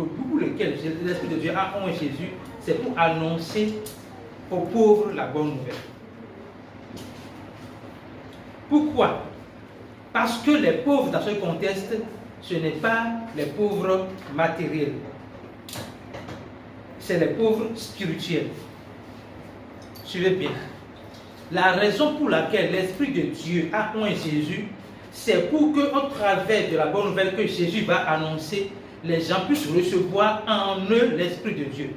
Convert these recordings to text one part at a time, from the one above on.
pour lesquels l'Esprit de Dieu a envoyé Jésus, c'est pour annoncer aux pauvres la bonne nouvelle. Pourquoi? Parce que les pauvres dans ce contexte, ce n'est pas les pauvres matériels, c'est les pauvres spirituels. Suivez bien. La raison pour laquelle l'Esprit de Dieu a envoyé Jésus, c'est pour qu'au travers de la bonne nouvelle que Jésus va annoncer, les gens puissent recevoir en eux l'Esprit de Dieu.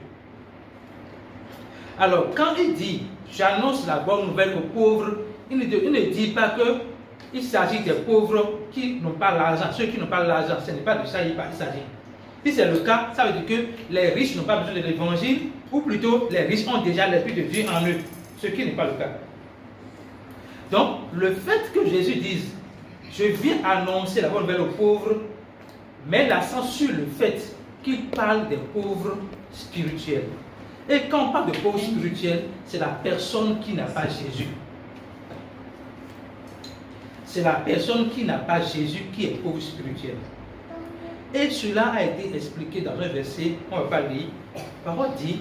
Alors, quand il dit « j'annonce la bonne nouvelle aux pauvres », il ne dit pas qu'il s'agit des pauvres qui n'ont pas l'argent. Ceux qui n'ont pas l'argent, ce n'est pas de ça qu'il s'agit. Si c'est le cas, ça veut dire que les riches n'ont pas besoin de l'évangile, ou plutôt les riches ont déjà l'Esprit de Dieu en eux, ce qui n'est pas le cas. Donc, le fait que Jésus dise « je viens annoncer la bonne nouvelle aux pauvres », met l'accent sur le fait qu'il parle des pauvres spirituels. Et quand on parle de pauvres spirituels, c'est la personne qui n'a pas Jésus. C'est la personne qui n'a pas Jésus qui est pauvre spirituel. Et cela a été expliqué dans un verset, on ne va pas lire. La parole dit,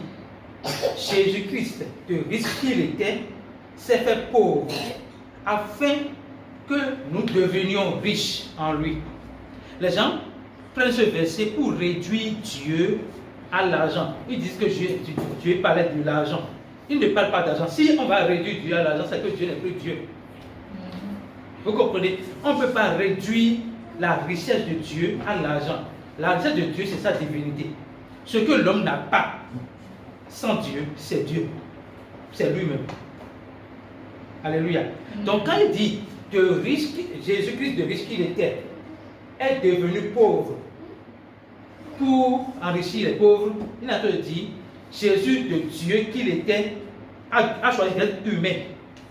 Jésus-Christ, de risque qu'il était, s'est fait pauvre, afin que nous devenions riches en lui. Les gens prennent ce verset pour réduire Dieu à l'argent. Ils disent que Dieu parlait de l'argent. Il ne parle pas d'argent. Si on va réduire Dieu à l'argent, c'est que Dieu n'est plus Dieu. Vous comprenez? On ne peut pas réduire la richesse de Dieu à l'argent. La richesse de Dieu, c'est sa divinité. Ce que l'homme n'a pas sans Dieu, c'est Dieu. C'est lui-même. Alléluia. Donc quand il dit que Jésus-Christ de riche qu'il était, est devenu pauvre pour enrichir les pauvres, il a dit Jésus de Dieu qu'il était a choisi d'être humain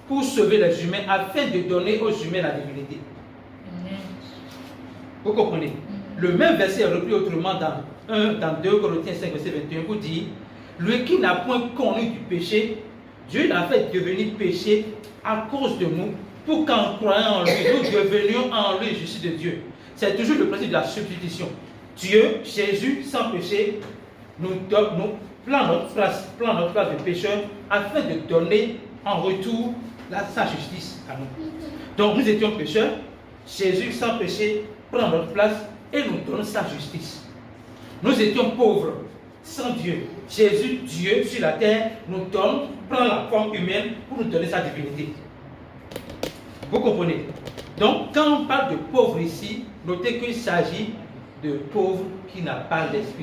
pour sauver les humains afin de donner aux humains la divinité. Vous comprenez? Le même verset est repris autrement dans 2 Corinthiens 5, verset 21 pour dire lui qui n'a point connu du péché, Dieu l'a fait devenir péché à cause de nous, pour qu'en croyant en lui, nous devenions en lui justice de Dieu. C'est toujours le principe de la substitution. Dieu, Jésus, sans péché, nous prend notre place de pécheur afin de donner en retour sa justice à nous. Donc nous étions pécheurs, Jésus sans péché prend notre place et nous donne sa justice. Nous étions pauvres, sans Dieu. Jésus, Dieu sur la terre, prend la forme humaine pour nous donner sa divinité. Vous comprenez? Donc quand on parle de pauvres ici, notez qu'il s'agit de pauvres qui n'ont pas l'esprit